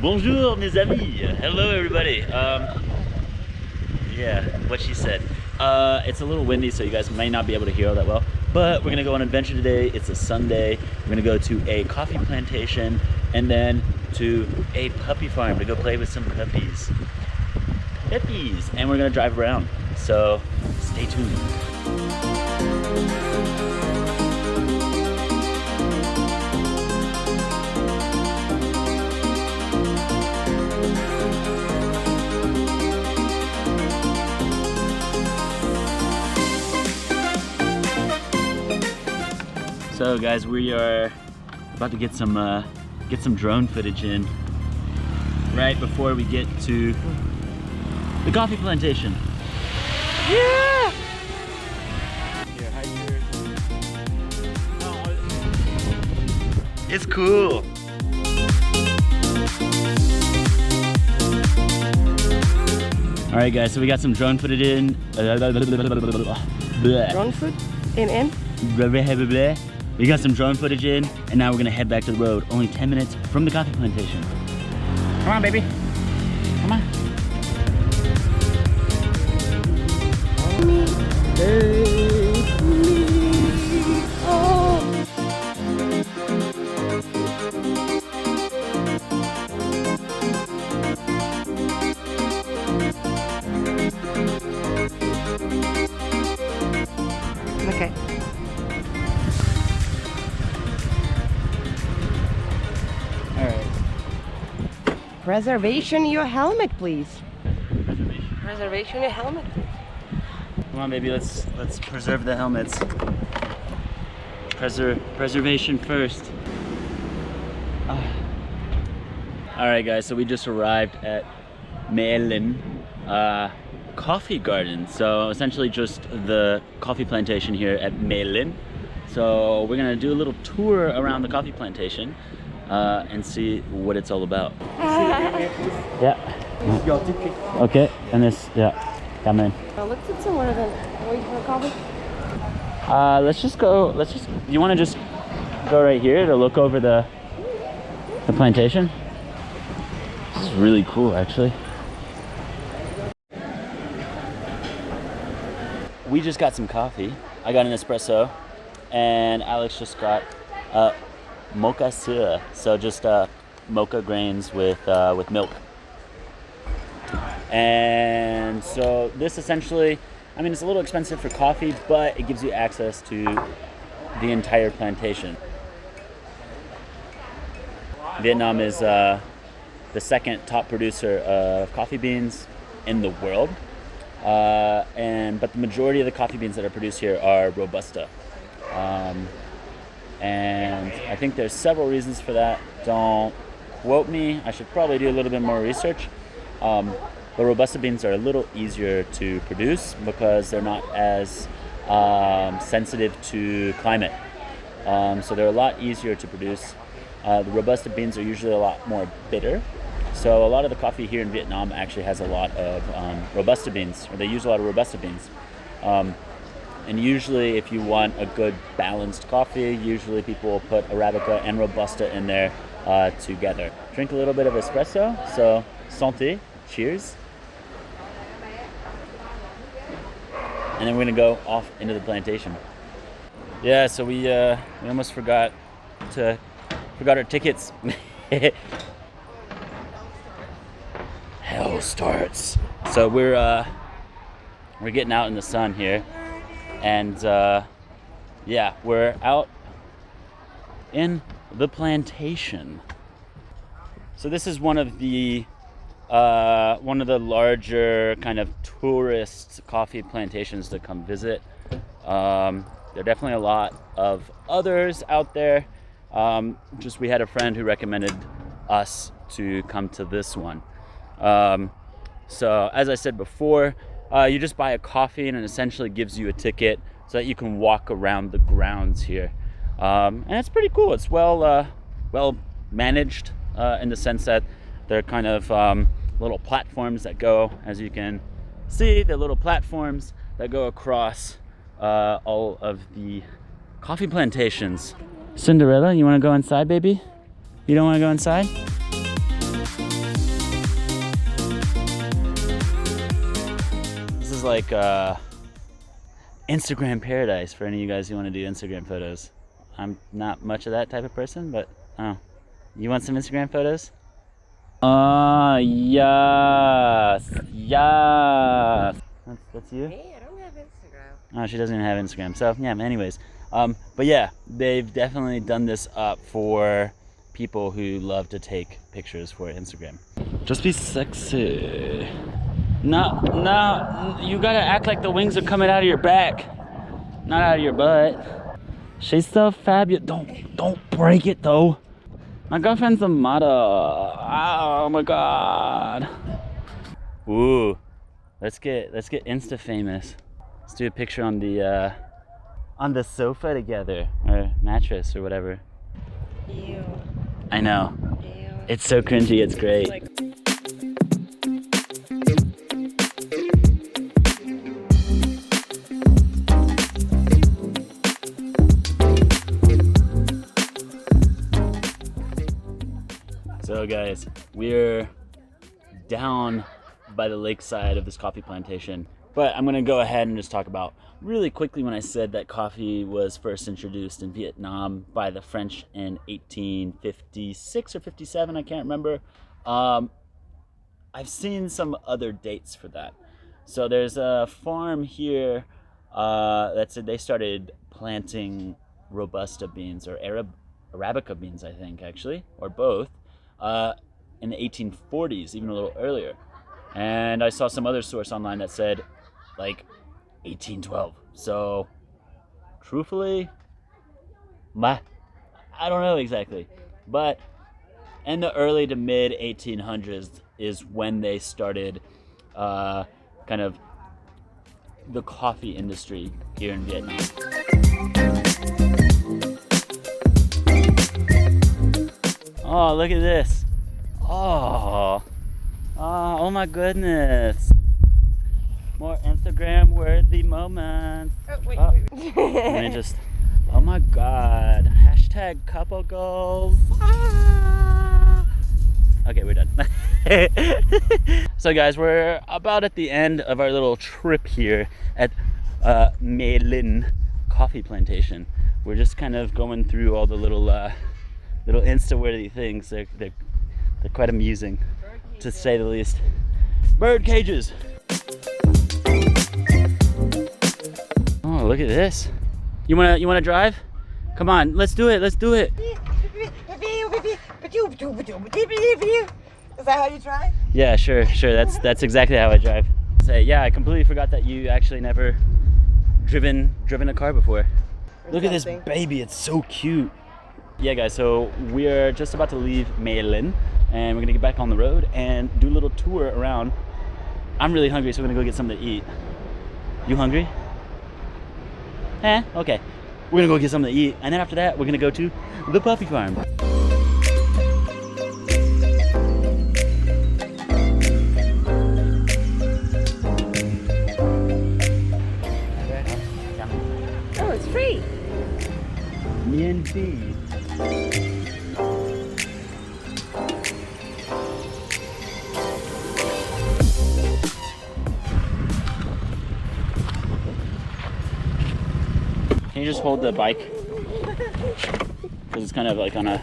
Bonjour, mes amis. Hello, everybody. Yeah, what she said. It's a little windy, so you guys may not be able to hear all that well. But we're gonna go on an adventure today. It's a Sunday. We're gonna go to a coffee plantation and then to a puppy farm to go play with some puppies. Puppies! And we're gonna drive around. So stay tuned. So guys, we are about to get some drone footage in right before we get to the coffee plantation. Yeah! Here, hide your... It's cool. All right, guys. So we got some drone footage in. Drone foot in. We got some drone footage in, and now we're gonna head back to the road. Only 10 minutes from the coffee plantation. Come on, baby. Come on. Okay. Reservation your helmet, please. Reservation your helmet, please. Come on, baby. Let's preserve the helmets. Preservation first. All right, guys. So we just arrived at Me Linh coffee garden. So essentially, just the coffee plantation here at Me Linh. So we're gonna do a little tour around the coffee plantation. And see what it's all about. Yeah. Okay, and this, yeah, come in. Let's sit somewhere then. Wait for a coffee. You want to just go right here to look over the plantation? This is really cool, actually. We just got some coffee. I got an espresso, and Alex just got mocha sữa, so just mocha grains with milk. And so this essentially, I mean, it's a little expensive for coffee, but it gives you access to the entire plantation. Vietnam is the second top producer of coffee beans in the world, but the majority of the coffee beans that are produced here are Robusta. And I think there's several reasons for that. Don't quote me. I should probably do a little bit more research. The Robusta beans are a little easier to produce because they're not as sensitive to climate. So they're a lot easier to produce. The Robusta beans are usually a lot more bitter. So a lot of the coffee here in Vietnam actually has a lot of Robusta beans, or they use a lot of Robusta beans. And usually if you want a good balanced coffee, usually people will put Arabica and Robusta in there together. Drink a little bit of espresso, so santé, cheers. And then we're gonna go off into the plantation. Yeah, so we almost forgot our tickets. Hell starts. So we're getting out in the sun here. And yeah, we're out in the plantation. So this is one of the larger kind of tourist coffee plantations to come visit. There are definitely a lot of others out there. Just we had a friend who recommended us to come to this one. So as I said before, you just buy a coffee and it essentially gives you a ticket so that you can walk around the grounds here. And it's pretty cool. It's well managed in the sense that they're kind of little platforms that go, as you can see, they're little platforms that go across all of the coffee plantations. Cinderella, you want to go inside, baby? You don't want to go inside? is like Instagram paradise for any of you guys who want to do Instagram photos. I'm not much of that type of person, but oh, you want some Instagram photos? Yes, yes. That's you? Hey, I don't have Instagram. Oh, she doesn't even have Instagram. So yeah, anyways, but yeah, they've definitely done this up for people who love to take pictures for Instagram. Just be sexy. No, you gotta act like the wings are coming out of your back, not out of your butt. She's so fabulous. Don't break it though. My girlfriend's a model. Oh my god. Ooh, let's get Insta-famous. Let's do a picture on the sofa together, or mattress, or whatever. Ew. I know. Ew. It's so cringy. It's great. Like, so guys, we're down by the lakeside of this coffee plantation, but I'm gonna go ahead and just talk about really quickly when I said that coffee was first introduced in Vietnam by the French in 1856 or 57, I can't remember. I've seen some other dates for that. So there's a farm here that said they started planting Robusta beans, or Arabica beans, I think, actually, or both, in the 1840s, even a little earlier. And I saw some other source online that said like 1812. So truthfully, I don't know exactly, but in the early to mid 1800s is when they started kind of the coffee industry here in Vietnam. Oh, look at this. Oh my goodness. More Instagram worthy moments. oh, wait. Let me just, oh my god. Hashtag couple goals. Ah. Okay, we're done. So guys, we're about at the end of our little trip here at Me Linh coffee plantation. We're just kind of going through all the little Insta-worthy things. They're quite amusing, to say the least. Bird cages. Oh, look at this. You wanna drive? Come on, let's do it. Is that how you drive? Yeah, sure. That's exactly how I drive. Say, yeah, I completely forgot that you actually never driven a car before. Look at this baby, it's so cute. Yeah guys, so we're just about to leave Me Linh, and we're gonna get back on the road and do a little tour around. I'm really hungry, so we're gonna go get something to eat. You hungry? Okay. We're gonna go get something to eat, and then after that, we're gonna go to the puppy farm. Oh, it's free. Mian Phi. Can you just hold the bike? Because it's kind of like on a...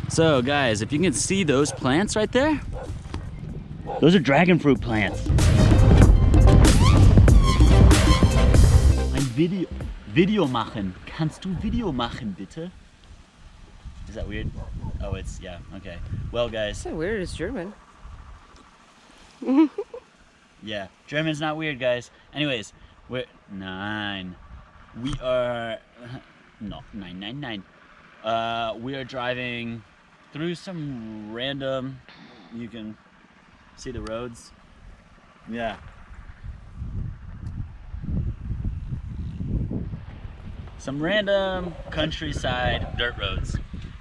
So guys, if you can see those plants right there, those are dragon fruit plants. Ein Video machen. Kannst du Video machen, bitte? Is that weird? Oh, it's, yeah, okay. Well guys. So weird, it's German. Yeah, German's not weird, guys. Anyways, we're 9. We are no 999. We are driving through some random. You can see the roads. Yeah. Some random countryside dirt roads.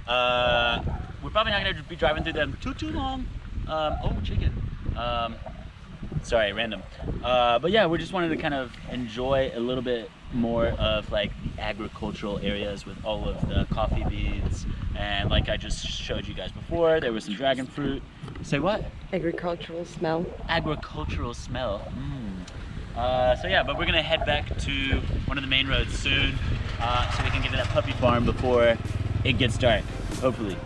We're probably not gonna be driving through them too long. Oh, chicken. Sorry, random. But yeah, we just wanted to kind of enjoy a little bit more of like the agricultural areas with all of the coffee beans, And like I just showed you guys before, there was some dragon fruit. Say what? Agricultural smell. Agricultural smell. So yeah, but we're gonna head back to one of the main roads soon, so we can get to that puppy farm before it gets dark, hopefully.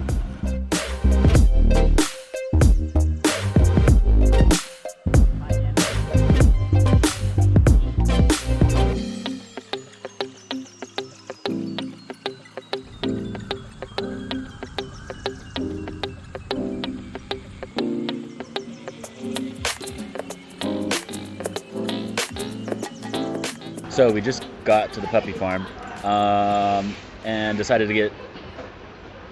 So we just got to the puppy farm and decided to get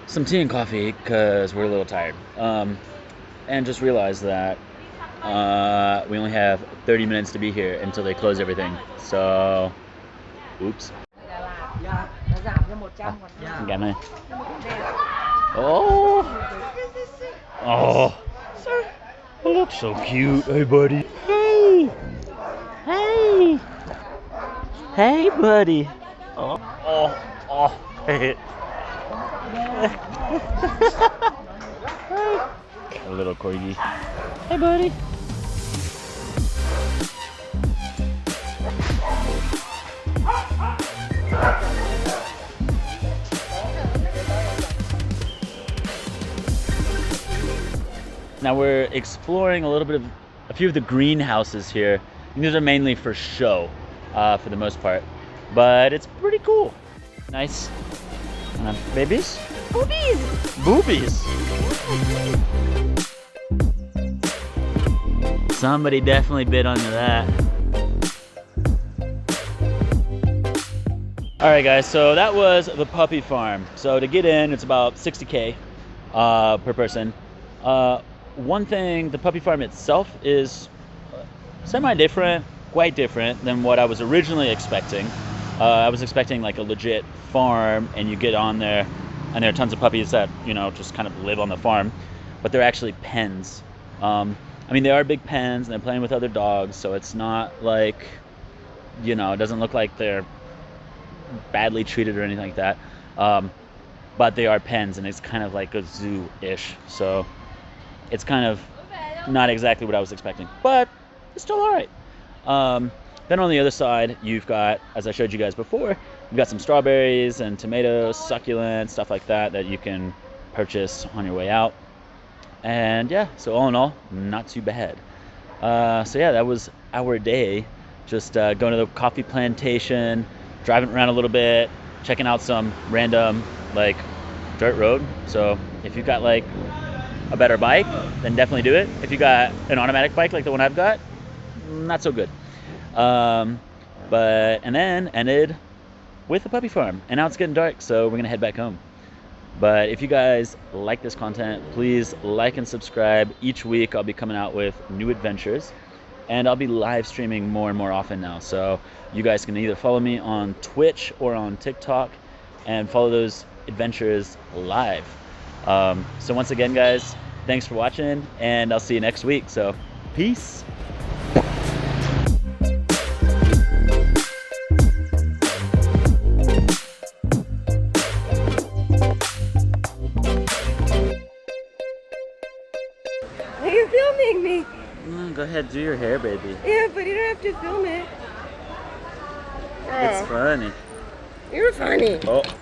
some tea and coffee because we're a little tired. And just realized that we only have 30 minutes to be here until they close everything. So, oops. Oh, you look so cute. Hey, buddy. Hey. Hey. Hey, buddy. Hey. A little corgi. Hey, buddy. Now we're exploring a few of the greenhouses here. And these are mainly for show, for the most part, but it's pretty cool. Nice babies. Boobies. Somebody definitely bit onto that. All right, guys. So that was the puppy farm. So to get in, it's about $60K per person. One thing, the puppy farm itself is semi-different, quite different than what I was originally expecting. I was expecting like a legit farm and you get on there and there are tons of puppies that, you know, just kind of live on the farm, but they're actually pens. I mean, they are big pens and they're playing with other dogs, so it's not like, you know, it doesn't look like they're badly treated or anything like that. But they are pens and it's kind of like a zoo-ish, so it's kind of not exactly what I was expecting, but it's still all right. Then on the other side, you've got, as I showed you guys before, you've got some strawberries and tomatoes, succulents, stuff like that that you can purchase on your way out. And yeah, so all in all, not too bad. So yeah, that was our day. Just going to the coffee plantation, driving around a little bit, checking out some random like dirt road. So if you've got like a better bike, then definitely do it. If you got an automatic bike like the one I've got, not so good. And then ended with the puppy farm, and now it's getting dark, so we're gonna head back home. But if you guys like this content, please like and subscribe. Each week I'll be coming out with new adventures, and I'll be live streaming more and more often now, so you guys can either follow me on Twitch or on TikTok and follow those adventures live. So once again, guys, thanks for watching, and I'll see you next week. So peace. You're filming me. Go ahead, do your hair, baby. Yeah, but you don't have to film it. It's funny. You're funny. Oh.